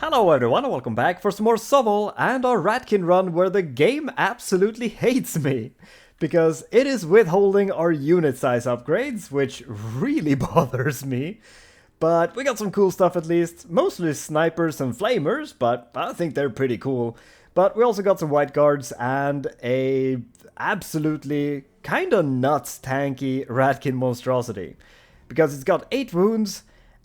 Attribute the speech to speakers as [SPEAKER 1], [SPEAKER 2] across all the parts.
[SPEAKER 1] Hello everyone and welcome back for some more Sovl and our Ratkin run where the game absolutely hates me. Because it is withholding our unit size upgrades, which really bothers me. But we got some cool stuff at least, mostly snipers and flamers, but I think they're pretty cool. But we also got some white guards and a absolutely kinda nuts tanky Ratkin monstrosity. Because it's got 8 wounds,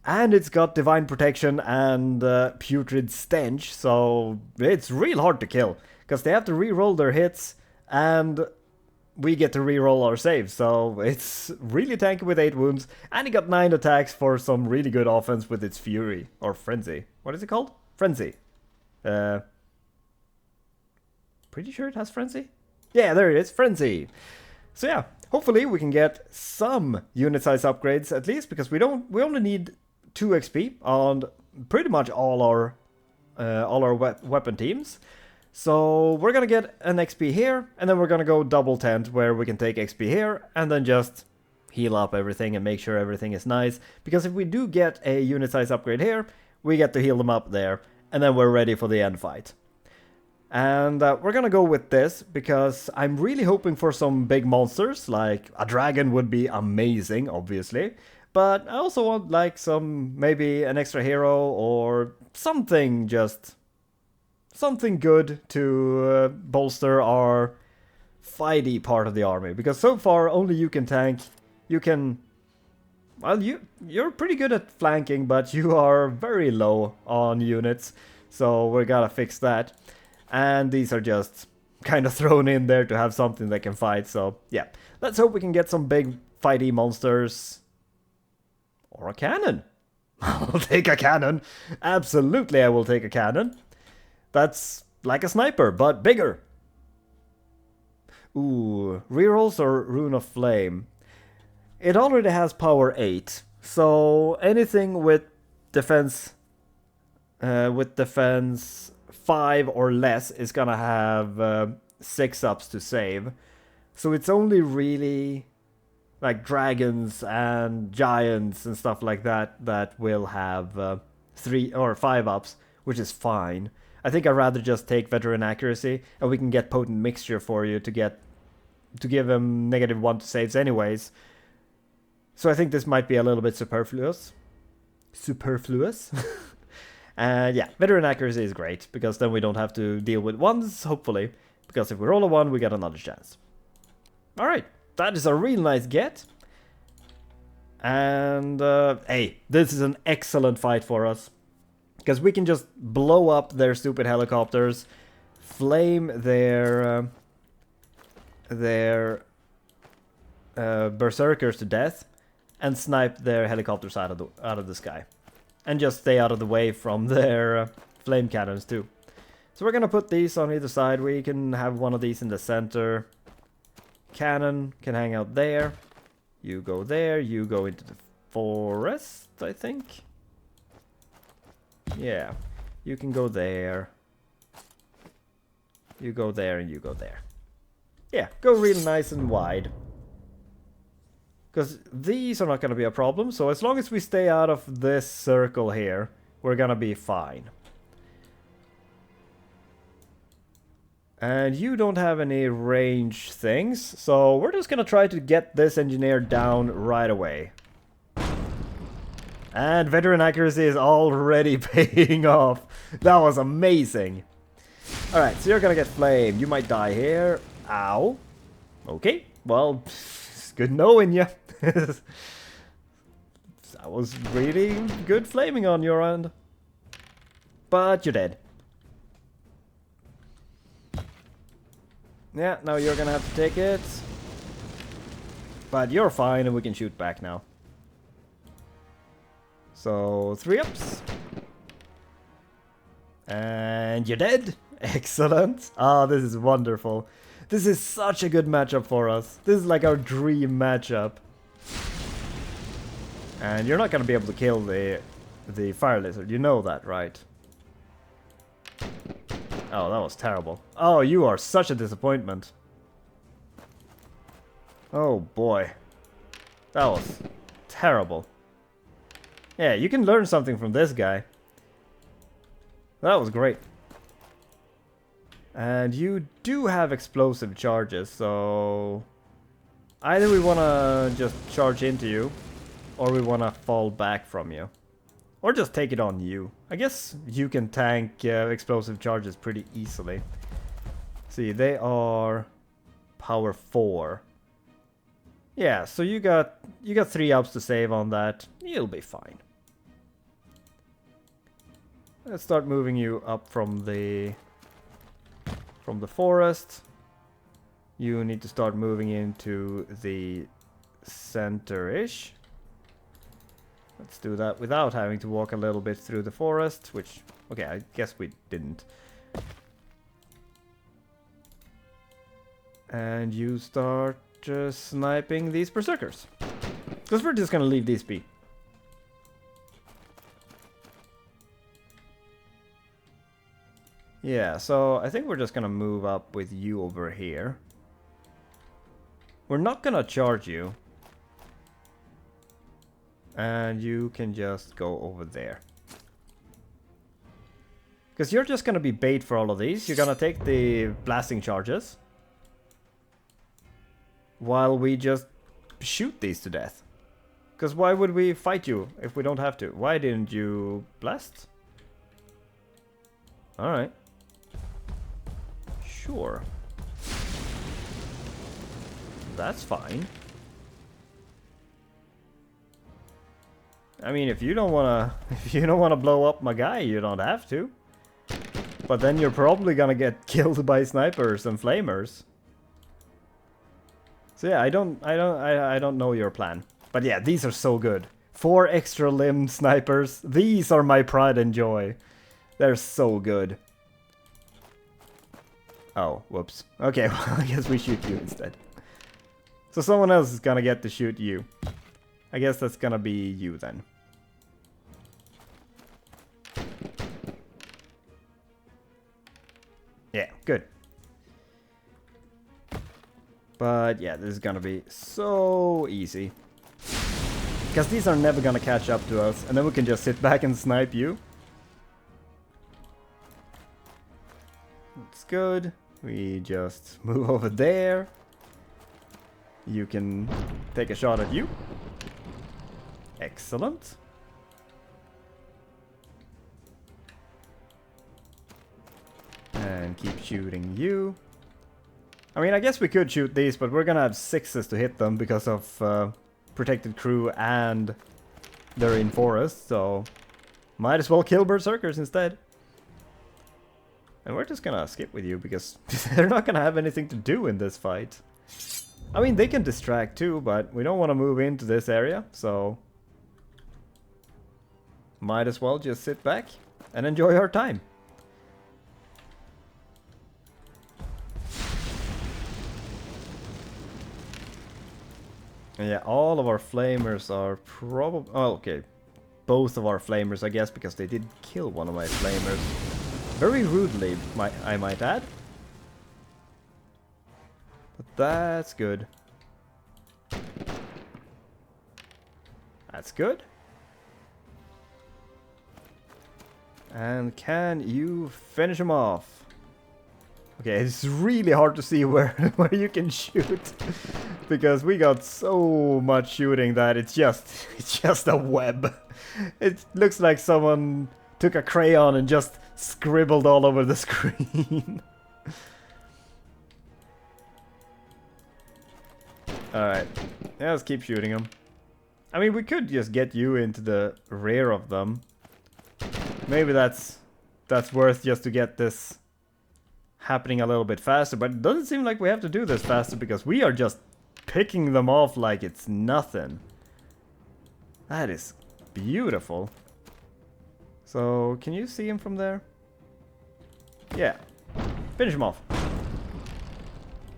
[SPEAKER 1] and it's got Divine Protection and Putrid Stench, so it's real hard to kill. Because they have to reroll their hits, and we get to reroll our saves. So it's really tanky with 8 wounds, and it got 9 attacks for some really good offense with its Fury. Or Frenzy. What is it called? Frenzy. Pretty sure it has Frenzy? Yeah, there it is. Frenzy. So yeah, hopefully we can get some unit size upgrades at least, because we only need 2 XP on pretty much all our weapon teams. So we're gonna get an XP here, and then we're gonna go double tent where we can take XP here, and then just heal up everything and make sure everything is nice. Because if we do get a unit size upgrade here, we get to heal them up there, and then we're ready for the end fight. And we're gonna go with this, because I'm really hoping for some big monsters, like a dragon would be amazing, obviously. But I also want like maybe an extra hero or something, just something good to bolster our fighty part of the army. Because so far only you can tank, well you're pretty good at flanking, but you are very low on units. So we gotta fix that. And these are just kind of thrown in there to have something that can fight. So yeah, let's hope we can get some big fighty monsters. Or a cannon. I'll take a cannon. Absolutely I will take a cannon. That's like a sniper, but bigger. Ooh, rerolls or Rune of Flame. It already has power 8. So anything with defense 5 or less is gonna have 6 ups to save. So it's only really like dragons and giants and stuff like that that will have 3 or 5 ups, which is fine. I think I'd rather just take veteran accuracy, and we can get potent mixture for you to give him -1 to saves anyways. So I think this might be a little bit superfluous. Yeah, veteran accuracy is great, because then we don't have to deal with ones, hopefully. Because if we roll a 1, we get another chance. Alright. That is a real nice get. And, hey, this is an excellent fight for us. Because we can just blow up their stupid helicopters, flame their berserkers to death, and snipe their helicopters out of the sky. And just stay out of the way from their flame cannons too. So we're gonna put these on either side. We can have one of these in the center. Cannon can hang out there. You go there. You go into the forest, I think. Yeah. You can go there. You go there and you go there. Yeah, go real nice and wide. Because these are not going to be a problem. So as long as we stay out of this circle here, we're going to be fine. And you don't have any range things, so we're just gonna try to get this engineer down right away. And veteran accuracy is already paying off. That was amazing. Alright, so you're gonna get flamed. You might die here. Ow. Okay, well, it's good knowing you. That was really good flaming on your end. But you're dead. Yeah, now you're gonna have to take it. But you're fine and we can shoot back now. So, 3 ups. And you're dead. Excellent. Ah, this is wonderful. This is such a good matchup for us. This is like our dream matchup. And you're not gonna be able to kill the fire lizard. You know that, right? Oh, that was terrible. Oh, you are such a disappointment. Oh boy. That was terrible. Yeah, you can learn something from this guy. That was great. And you do have explosive charges, so either we want to just charge into you, or we want to fall back from you. Or just take it on you. I guess you can tank explosive charges pretty easily. See, they are power 4. Yeah, so you got 3 ups to save on that. You'll be fine. Let's start moving you up from the forest. You need to start moving into the center-ish. Let's do that without having to walk a little bit through the forest, which, okay, I guess we didn't. And you start sniping these berserkers. Because we're just gonna leave these be. Yeah, so I think we're just gonna move up with you over here. We're not gonna charge you. And you can just go over there. Because you're just gonna be bait for all of these. You're gonna take the blasting charges. While we just shoot these to death. Because why would we fight you if we don't have to? Why didn't you blast? Alright. Sure. That's fine. I mean, if you don't wanna blow up my guy, you don't have to. But then you're probably gonna get killed by snipers and flamers. So yeah, I don't know your plan. But yeah, these are so good. 4 extra limb snipers. These are my pride and joy. They're so good. Oh, whoops. Okay, well, I guess we shoot you instead. So someone else is gonna get to shoot you. I guess that's gonna be you then. Yeah, good. But yeah, this is gonna be so easy. Because these are never gonna catch up to us, and then we can just sit back and snipe you. That's good. We just move over there. You can take a shot at you. Excellent. And keep shooting you. I mean, I guess we could shoot these, but we're gonna have 6s to hit them because of protected crew and they're in forest, so might as well kill berserkers instead. And we're just gonna skip with you because they're not gonna have anything to do in this fight. I mean, they can distract too, but we don't want to move into this area, so might as well just sit back and enjoy our time. And yeah, all of our flamers are probably... Oh, okay. Both of our flamers, I guess, because they did kill one of my flamers. Very rudely, I might add. But that's good. That's good. And can you finish him off? Okay, it's really hard to see where you can shoot. Because we got so much shooting that it's just a web. It looks like someone took a crayon and just scribbled all over the screen. Alright, yeah, let's keep shooting them. I mean, we could just get you into the rear of them. Maybe that's worth just to get this happening a little bit faster, but it doesn't seem like we have to do this faster because we are just picking them off like it's nothing. That is beautiful. So, can you see him from there? Yeah. Finish him off.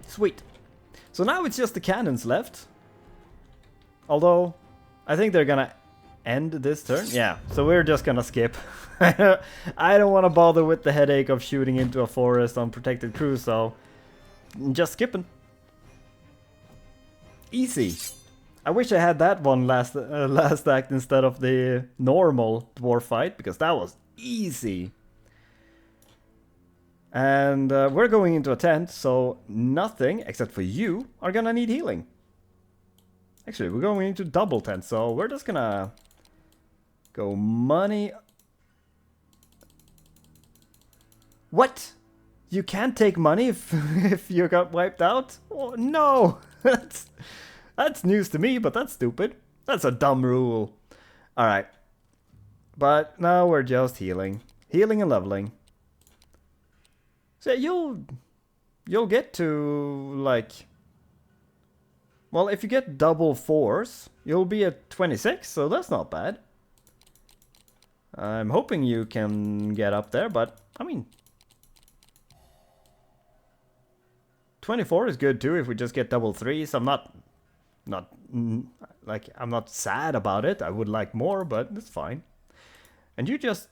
[SPEAKER 1] Sweet. So now it's just the cannons left. Although, I think they're gonna end this turn. Yeah, so we're just gonna skip. I don't want to bother with the headache of shooting into a forest on protected crew, so just skipping. Easy. I wish I had that one last act instead of the normal dwarf fight, because that was easy. And we're going into a tent, so nothing, except for you, are gonna need healing. Actually, we're going into double tent, so we're just gonna go money. What? You can't take money if, if you got wiped out? Oh, no! That's news to me, but that's stupid. That's a dumb rule. Alright. But now we're just healing. Healing and leveling. So you'll get to, like... Well, if you get double 4s, you'll be at 26, so that's not bad. I'm hoping you can get up there, but, I mean... 24 is good too if we just get double 3s. I'm not I'm not sad about it. I would like more, but it's fine. And you're just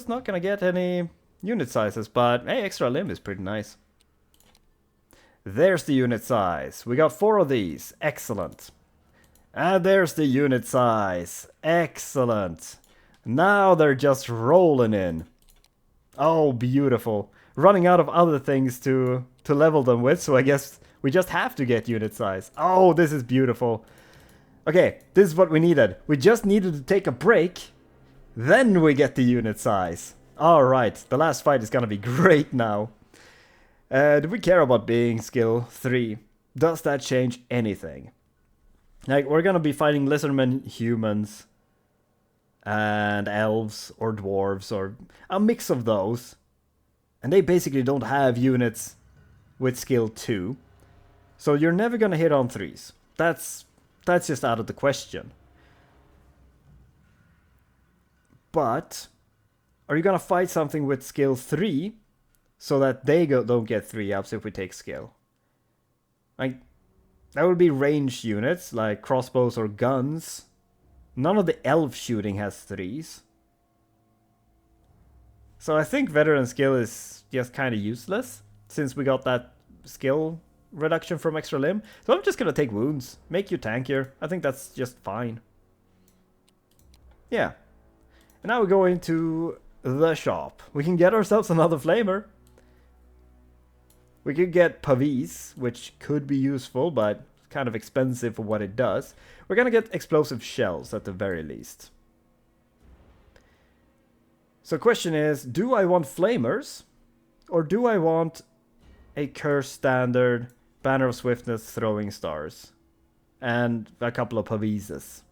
[SPEAKER 1] not gonna get any unit sizes, but hey, extra limb is pretty nice. There's the unit size. We got 4 of these. Excellent. And there's the unit size. Excellent. Now they're just rolling in. Oh, beautiful. Running out of other things to level them with, so I guess we just have to get unit size. Oh, this is beautiful. Okay, this is what we needed. We just needed to take a break, then we get the unit size. Alright, the last fight is gonna be great now. Do we care about being skill 3? Does that change anything? Like, we're gonna be fighting lizardmen, humans, and elves, or dwarves, or a mix of those. And they basically don't have units with skill 2. So you're never gonna hit on 3s. That's just out of the question. But are you gonna fight something with skill 3 so that they don't get 3-ups if we take skill? Like, that would be ranged units like crossbows or guns. None of the elf shooting has 3s. So I think veteran skill is just kind of useless, since we got that skill reduction from extra limb. So I'm just gonna take wounds, make you tankier. I think that's just fine. Yeah. And now we go into the shop. We can get ourselves another flamer. We could get pavis, which could be useful, but kind of expensive for what it does. We're gonna get explosive shells at the very least. So question is, do I want flamers? Or do I want a curse standard, banner of swiftness, throwing stars? And a couple of pavises.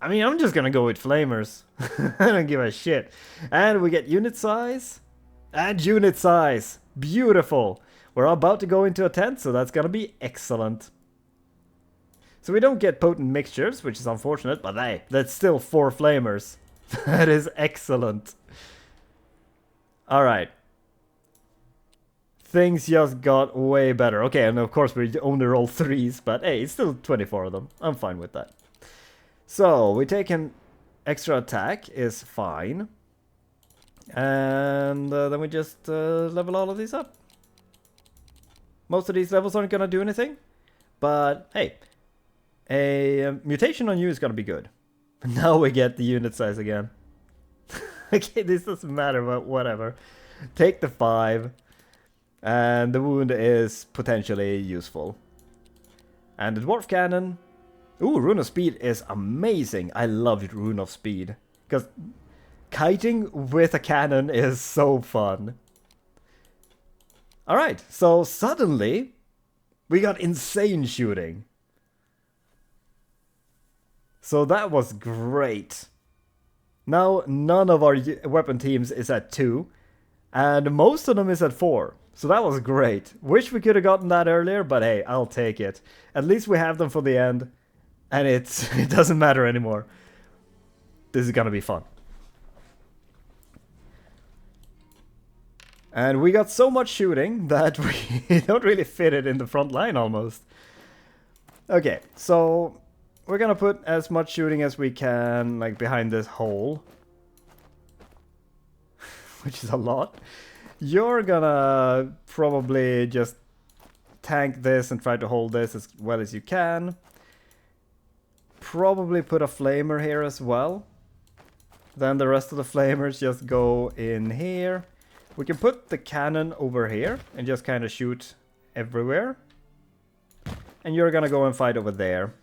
[SPEAKER 1] I mean, I'm just gonna go with flamers. I don't give a shit. And we get unit size. And unit size. Beautiful. We're about to go into a tent, so that's gonna be excellent. So we don't get potent mixtures, which is unfortunate, but hey, that's still 4 flamers. That is excellent. Alright. Things just got way better. Okay, and of course we only roll 3s, but hey, it's still 24 of them. I'm fine with that. So, we take an extra attack, is fine. And then we just level all of these up. Most of these levels aren't gonna do anything, but hey, a mutation on you is gonna be good. Now we get the unit size again. Okay, this doesn't matter, but whatever. Take the 5. And the wound is potentially useful. And the dwarf cannon. Ooh, Rune of Speed is amazing. I love Rune of Speed. Because kiting with a cannon is so fun. Alright, so suddenly we got insane shooting. So that was great. Now none of our weapon teams is at 2. And most of them is at 4. So that was great. Wish we could have gotten that earlier, but hey, I'll take it. At least we have them for the end. And it doesn't matter anymore. This is gonna be fun. And we got so much shooting that we don't really fit it in the front line almost. Okay, so we're gonna put as much shooting as we can, like, behind this hole. Which is a lot. You're gonna probably just tank this and try to hold this as well as you can. Probably put a flamer here as well. Then the rest of the flamers just go in here. We can put the cannon over here and just kind of shoot everywhere. And you're gonna go and fight over there.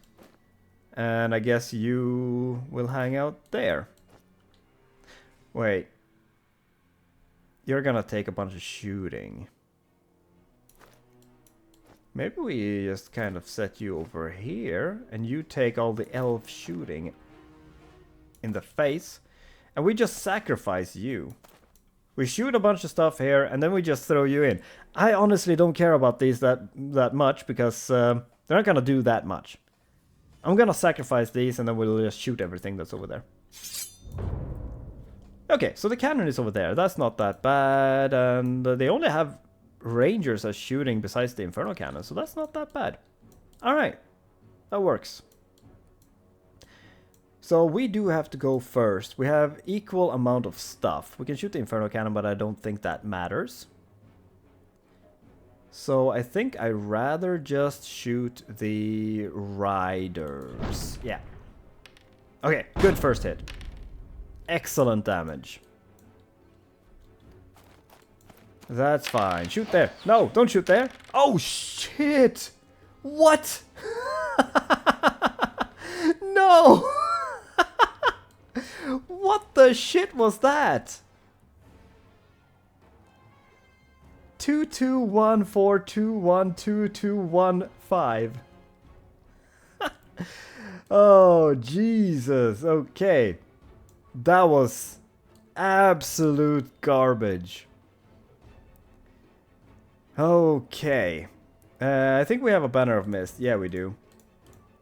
[SPEAKER 1] And I guess you will hang out there. Wait. You're gonna take a bunch of shooting. Maybe we just kind of set you over here. And you take all the elf shooting in the face. And we just sacrifice you. We shoot a bunch of stuff here, and then we just throw you in. I honestly don't care about these that much, because they're not gonna do that much. I'm gonna sacrifice these, and then we'll just shoot everything that's over there. Okay, so the cannon is over there. That's not that bad, and they only have rangers as shooting besides the inferno cannon, so that's not that bad. Alright, that works. So we do have to go first. We have equal amount of stuff. We can shoot the inferno cannon, but I don't think that matters. So I think I'd rather just shoot the riders. Yeah. Okay, good first hit. Excellent damage. That's fine. Shoot there. No, don't shoot there. Oh, shit. What? No. What the shit was that? 2214212215. Oh, Jesus. Okay. That was absolute garbage. Okay. I think we have a banner of mist. Yeah, we do.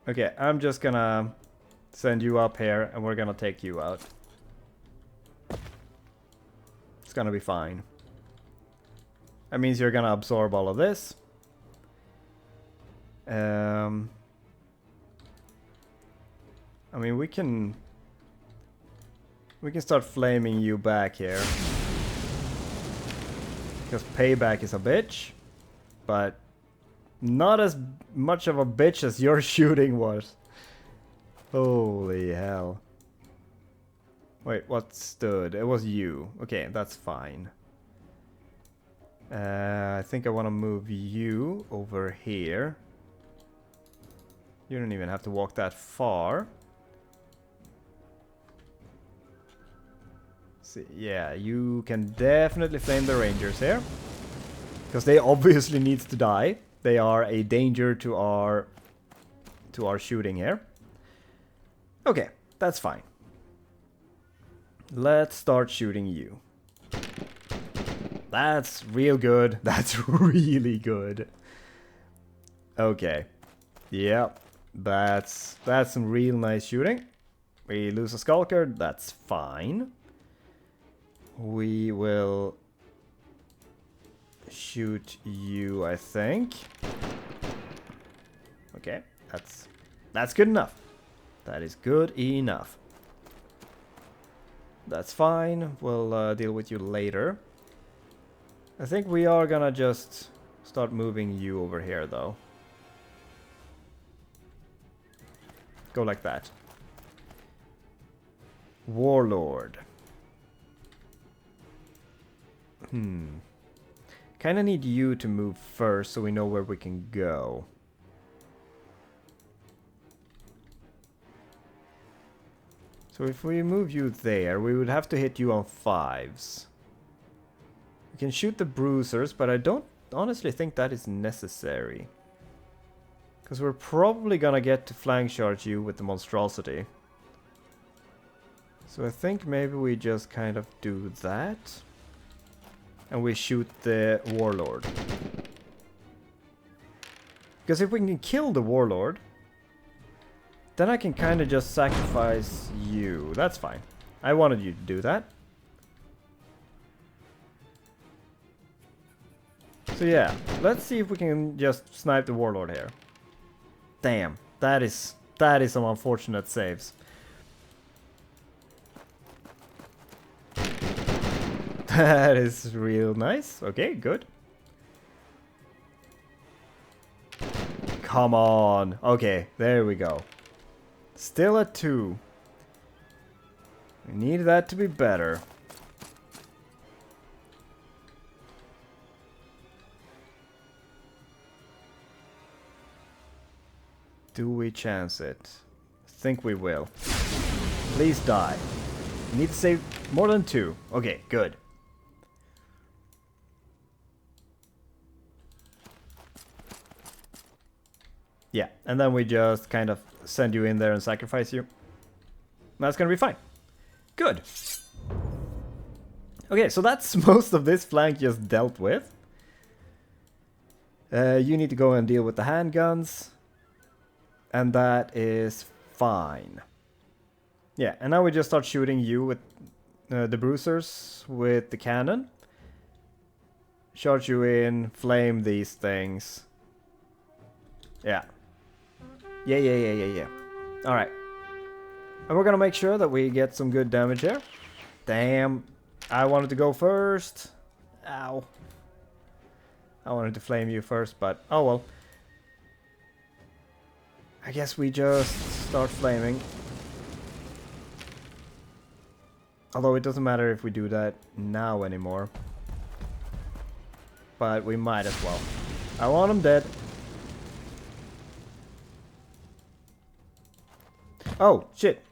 [SPEAKER 1] Okay, I'm just gonna send you up here, and we're gonna take you out. It's gonna be fine. That means you're gonna absorb all of this. I mean, we can start flaming you back here. Because payback is a bitch. But not as much of a bitch as your shooting was. Holy hell. Wait, what stood? It was you. Okay, that's fine. I think I want to move you over here. You don't even have to walk that far. See, yeah, you can definitely flame the rangers here. Because they obviously need to die. They are a danger to our shooting here. Okay, that's fine. Let's start shooting you. That's real good. That's really good. Okay. Yep. That's some real nice shooting. We lose a skulker. That's fine. We will shoot you, I think. Okay. That's good enough. That is good enough. That's fine. We'll deal with you later. I think we are gonna just start moving you over here, though. Go like that. Warlord. Kinda need you to move first so we know where we can go. So if we move you there, we would have to hit you on 5s. We can shoot the bruisers, but I don't honestly think that is necessary. Because we're probably gonna get to flank charge you with the monstrosity. So I think maybe we just kind of do that. And we shoot the warlord. Because if we can kill the warlord, then I can kind of just sacrifice you. That's fine. I wanted you to do that. So yeah, let's see if we can just snipe the warlord here. Damn, that is some unfortunate saves. That is real nice. Okay, good. Come on. Okay, there we go. Still at 2. We need that to be better. Do we chance it? I think we will. Please die. Need to save more than 2. Okay, good. Yeah, and then we just kind of send you in there and sacrifice you. That's gonna be fine. Good. Okay, so that's most of this flank just dealt with. You need to go and deal with the handguns. And that is fine. Yeah, and now we just start shooting you with the bruisers with the cannon. Charge you in, flame these things. Yeah. Yeah. Alright. And we're gonna make sure that we get some good damage here. Damn. I wanted to go first. Ow. I wanted to flame you first, but oh well. I guess we just start flaming. Although it doesn't matter if we do that now anymore. But we might as well. I want him dead. Oh, shit.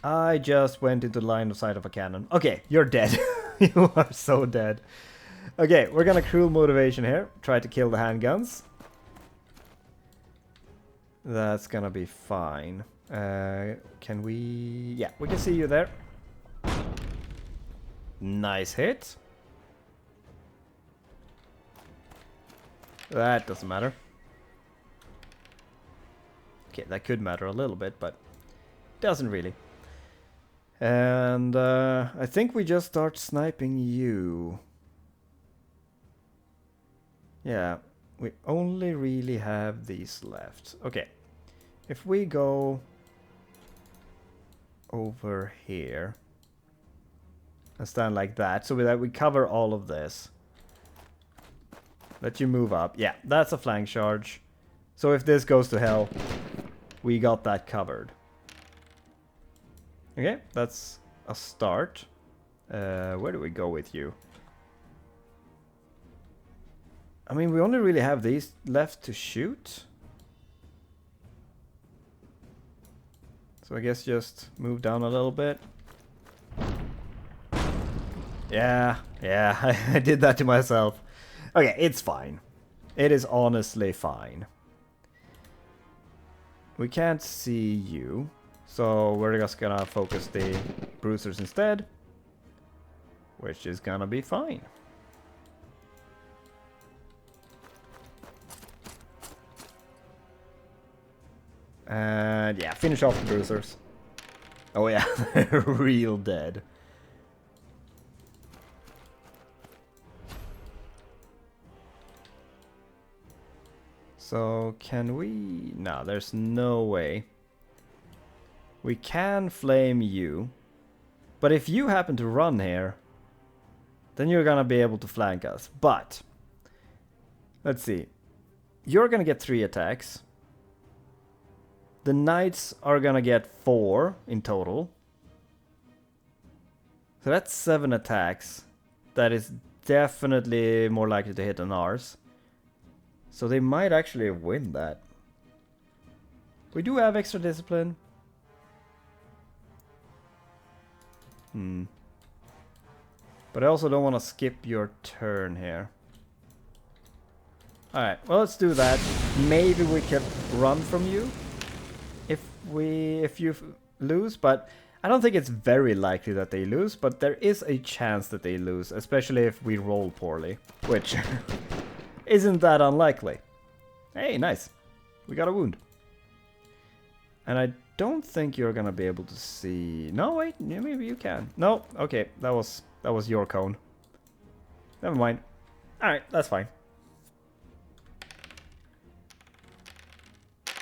[SPEAKER 1] I just went into the line of sight of a cannon. Okay, you're dead. You are so dead. Okay, we're gonna cruel motivation here. Try to kill the handguns. That's gonna be fine. Can we... Yeah, we can see you there. Nice hit. That doesn't matter. Okay, that could matter a little bit, but doesn't really. And I think we just start sniping you. Yeah, we only really have these left. Okay, if we go over here and stand like that, so that we cover all of this. Let you move up. Yeah, that's a flank charge. So if this goes to hell, we got that covered. Okay, that's a start. Where do we go with you? I mean, we only really have these left to shoot. So I guess just move down a little bit. Yeah, I did that to myself. Okay, it's fine. It is honestly fine. We can't see you, so we're just gonna focus the bruisers instead, which is gonna be fine. And yeah, finish off the bruisers. Oh yeah, they're real dead. So can we... No, there's no way. We can flame you. But if you happen to run here, then you're gonna be able to flank us. But let's see. You're gonna get 3 attacks. The knights are gonna get 4 in total. So that's 7 attacks. That is definitely more likely to hit than ours. So they might actually win that. We do have extra discipline. But I also don't want to skip your turn here. Alright, well let's do that. Maybe we can run from you if you lose, but I don't think it's very likely that they lose, but there is a chance that they lose, especially if we roll poorly, which isn't that unlikely. Hey, nice. We got a wound. And I don't think you're gonna be able to see... No, wait, maybe you can. No, okay, that was your cone. Never mind. Alright, that's fine.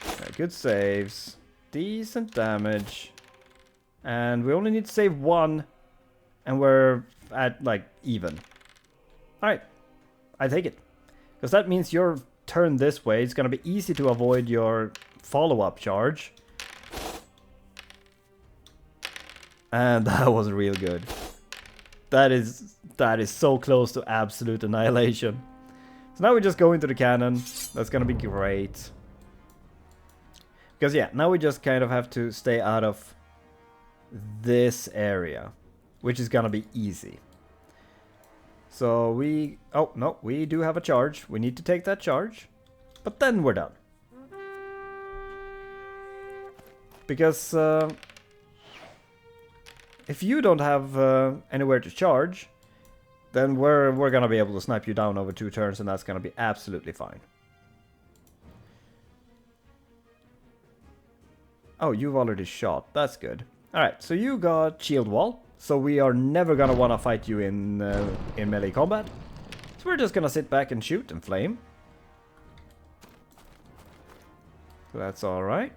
[SPEAKER 1] Right, good saves. Decent damage. And we only need to save 1. And we're at, like, even. Alright. I take it. Because that means your turn this way. It's going to be easy to avoid your follow-up charge. And that was real good. That is so close to absolute annihilation. So now we just go into the cannon. That's going to be great. Because yeah, now we just kind of have to stay out of this area, which is gonna be easy. So we... Oh, no, we do have a charge. We need to take that charge. But then we're done. Because if you don't have anywhere to charge, then we're gonna be able to snipe you down over 2 turns, and that's gonna be absolutely fine. Oh, you've already shot. That's good. Alright, so you got shield wall. So we are never gonna wanna fight you in melee combat. So we're just gonna sit back and shoot and flame. So that's alright.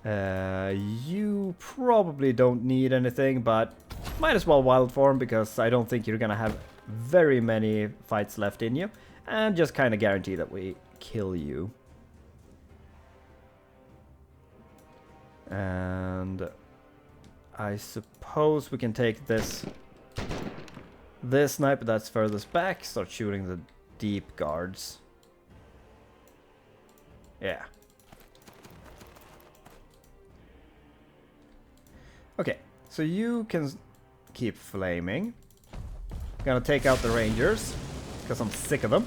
[SPEAKER 1] You probably don't need anything, but might as well wild form, because I don't think you're gonna have very many fights left in you. And just kind of guarantee that we kill you. And I suppose we can take this sniper that's furthest back, start shooting the deep guards. Yeah. Okay, so you can keep flaming. Gonna take out the rangers, because I'm sick of them.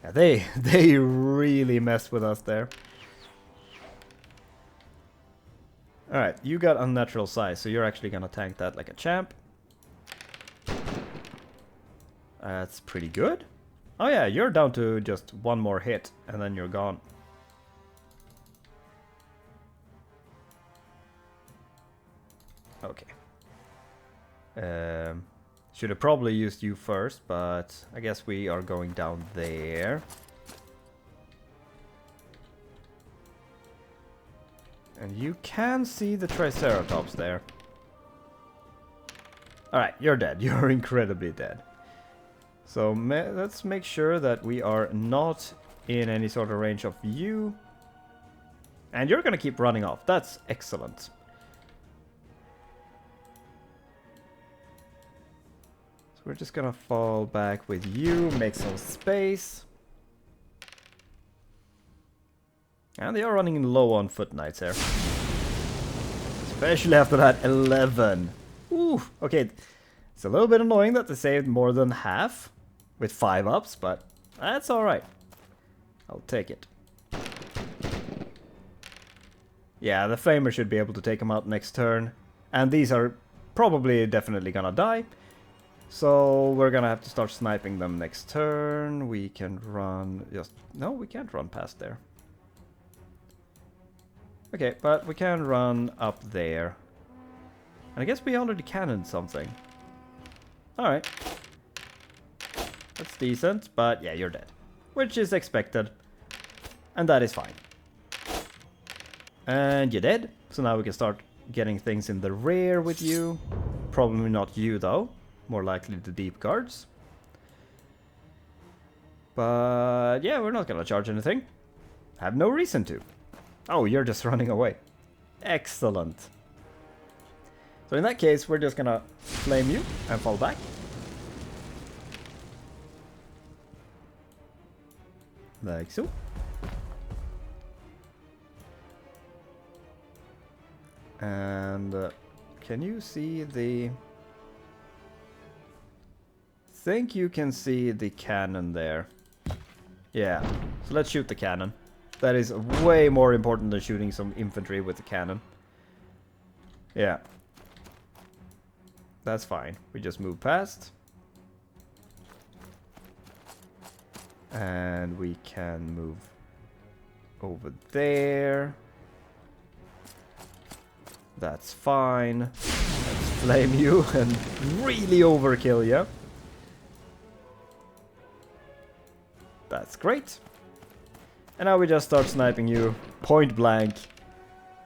[SPEAKER 1] Yeah, they really messed with us there. Alright, you got unnatural size, so you're actually gonna tank that like a champ. That's pretty good. Oh yeah, you're down to just 1 more hit, and then you're gone. Okay. Should have probably used you first, but I guess we are going down there. And you can see the Triceratops there. Alright, you're dead. You're incredibly dead. So let's make sure that we are not in any sort of range of you. And you're gonna keep running off. That's excellent. So we're just gonna fall back with you, make some space. And they are running low on foot knights here. Especially after that 11. Ooh, okay. It's a little bit annoying that they saved more than half with 5 ups, but that's alright. I'll take it. Yeah, the Flamer should be able to take them out next turn. And these are probably definitely gonna die. So we're gonna have to start sniping them next turn. We can run just... No, we can't run past there. Okay, but we can run up there. And I guess we already cannoned something. Alright. That's decent, but yeah, you're dead. Which is expected. And that is fine. And you're dead. So now we can start getting things in the rear with you. Probably not you though. More likely the deep guards. But yeah, we're not gonna charge anything. Have no reason to. Oh, you're just running away. Excellent. So in that case, we're just gonna flame you and fall back. Like so. And can you see the... think you can see the cannon there. Yeah, so let's shoot the cannon. That is way more important than shooting some infantry with the cannon. Yeah. That's fine. We just move past. And we can move over there. That's fine. Let's flame you and really overkill you. That's great. And now we just start sniping you point blank.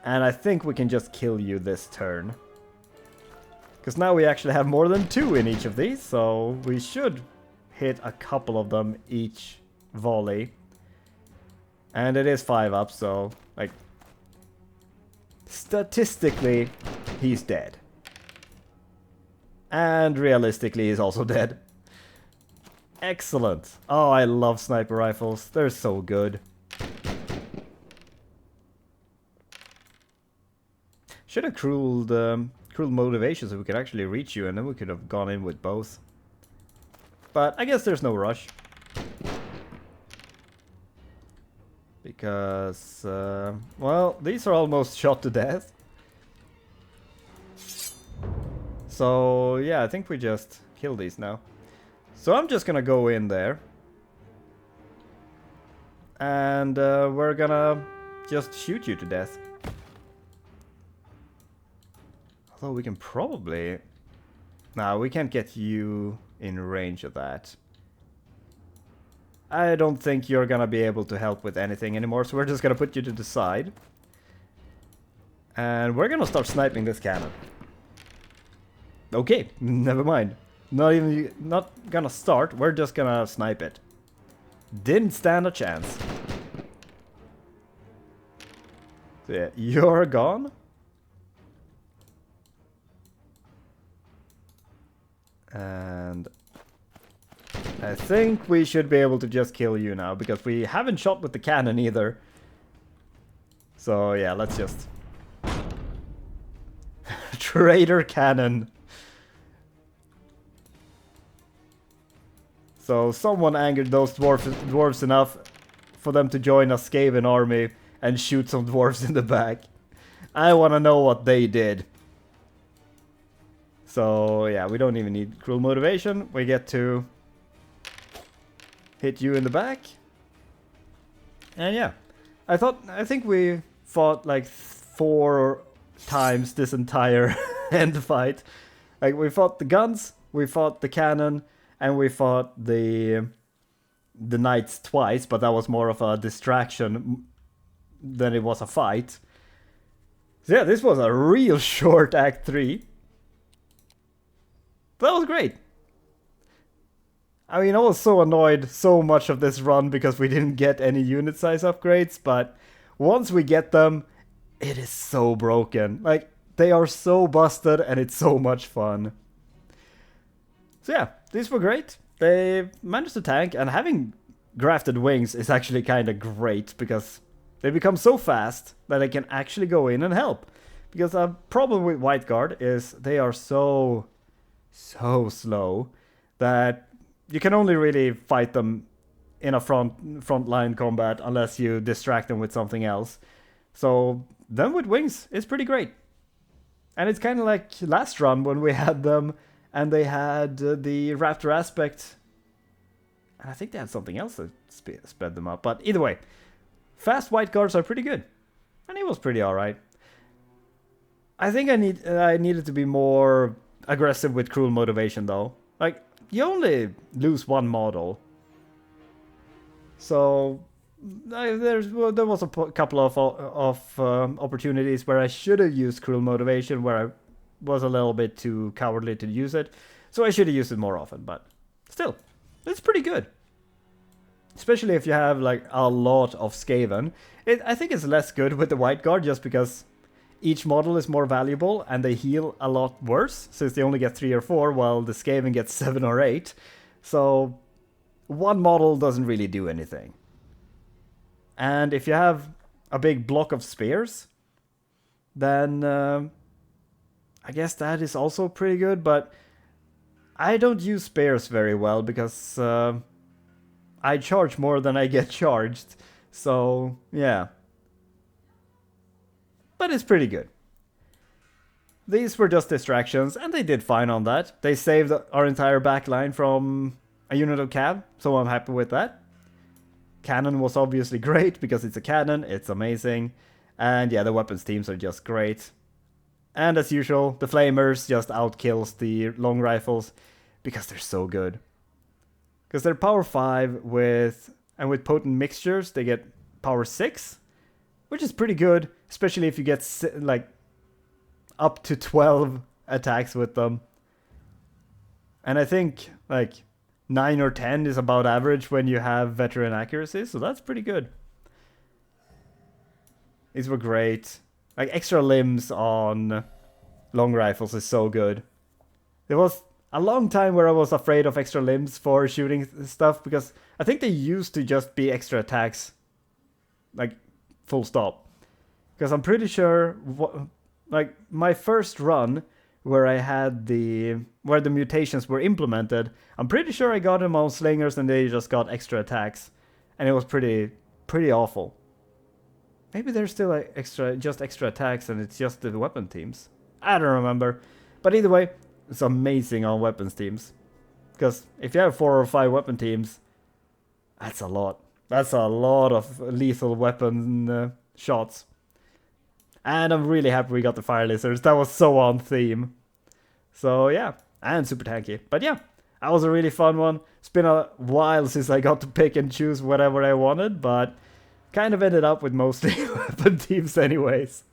[SPEAKER 1] And I think we can just kill you this turn. Because now we actually have more than 2 in each of these, so we should hit a couple of them each volley. And it is 5 up, so, like, statistically, he's dead. And realistically, he's also dead. Excellent. Oh, I love sniper rifles. They're so good. cruel motivation so we could actually reach you, and then we could have gone in with both. But I guess there's no rush. Because, well, these are almost shot to death. So, yeah, I think we just kill these now. So I'm just gonna go in there. And we're gonna just shoot you to death. Although we can probably... No, we can't get you in range of that. I don't think you're gonna be able to help with anything anymore, so we're just gonna put you to the side. And we're gonna start sniping this cannon. Okay, never mind. Not gonna start, we're just gonna snipe it. Didn't stand a chance. So yeah, you're gone. And I think we should be able to just kill you now, because we haven't shot with the cannon either. So yeah, let's just... Traitor cannon. So someone angered those dwarves enough for them to join a Skaven army and shoot some dwarves in the back. I want to know what they did. So yeah, we don't even need cruel motivation. We get to hit you in the back. And yeah, I think we fought like 4 times this entire end fight. Like we fought the guns, we fought the cannon, and we fought the knights twice, but that was more of a distraction than it was a fight. So yeah, this was a real short Act 3. That was great. I mean, I was so annoyed so much of this run because we didn't get any unit size upgrades, but once we get them, it is so broken. Like, they are so busted and it's so much fun. So yeah, these were great. They managed to tank, and having grafted wings is actually kind of great because they become so fast that they can actually go in and help. Because a problem with White Guard is they are so slow that you can only really fight them in a front line combat unless you distract them with something else. So them with wings is pretty great. And it's kind of like last run when we had them and they had the Raptor aspect. And I think they had something else that sped them up. But either way, fast White Guards are pretty good. And it was pretty alright. I think I needed to be more aggressive with cruel motivation though. Like, you only lose one model. So there was a couple of opportunities where I should have used cruel motivation, where I was a little bit too cowardly to use it. So I should have used it more often, but still, it's pretty good. Especially if you have like a lot of Skaven. I think it's less good with the White Guard just because each model is more valuable and they heal a lot worse, since they only get 3 or 4 while the Skaven gets 7 or 8. So one model doesn't really do anything. And if you have a big block of spears, then I guess that is also pretty good, but I don't use spears very well because I charge more than I get charged. So yeah. But it's pretty good. These were just distractions, and they did fine on that. They saved our entire backline from a unit of cav, so I'm happy with that. Cannon was obviously great, because it's a cannon, it's amazing. And yeah, the weapons teams are just great. And as usual, the flamers just outkills the long rifles, because they're so good. Because they're power 5 with potent mixtures, they get power 6. Which is pretty good, especially if you get like up to 12 attacks with them. And I think like 9 or 10 is about average when you have veteran accuracy, so that's pretty good. These were great. Like extra limbs on long rifles is so good. There was a long time where I was afraid of extra limbs for shooting stuff, because I think they used to just be extra attacks. Like full stop. Because I'm pretty sure like my first run where I had where the mutations were implemented, I'm pretty sure I got them on slingers and they just got extra attacks, and it was pretty awful. Maybe there's still like just extra attacks and it's just the weapon teams. I don't remember, but either way, it's amazing on weapons teams, because if you have 4 or 5 weapon teams, that's a lot. That's a lot of lethal weapon shots. And I'm really happy we got the fire lizards. That was so on theme. So yeah, and super tanky. But yeah, that was a really fun one. It's been a while since I got to pick and choose whatever I wanted, but kind of ended up with mostly weapon teams anyways.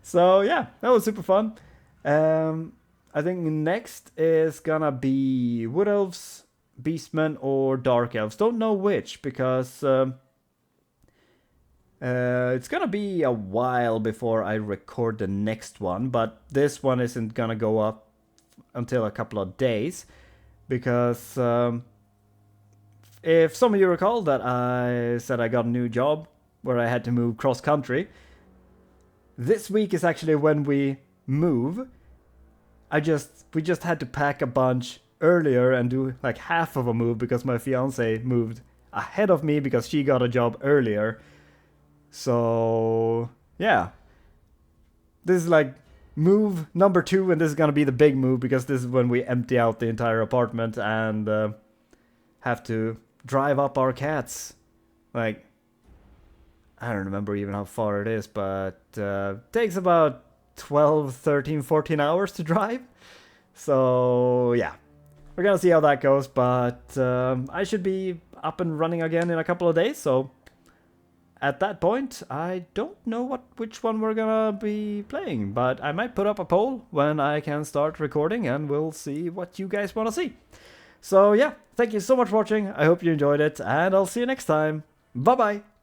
[SPEAKER 1] So yeah, that was super fun. I think next is gonna be Wood Elves, Beastmen, or Dark Elves. Don't know which, because it's gonna be a while before I record the next one, but this one isn't gonna go up until a couple of days, because if some of you recall that I said I got a new job where I had to move cross country, this week is actually when we move. We just had to pack a bunch earlier and do like half of a move because my fiance moved ahead of me because she got a job earlier. So yeah, this is like move number 2, and this is gonna be the big move because this is when we empty out the entire apartment and have to drive up our cats. Like, I don't remember even how far it is, but takes about 12, 13, 14 hours to drive. So yeah, we're gonna see how that goes, but I should be up and running again in a couple of days. So at that point, I don't know which one we're gonna be playing, but I might put up a poll when I can start recording, and we'll see what you guys want to see. So yeah, thank you so much for watching. I hope you enjoyed it, and I'll see you next time. Bye bye.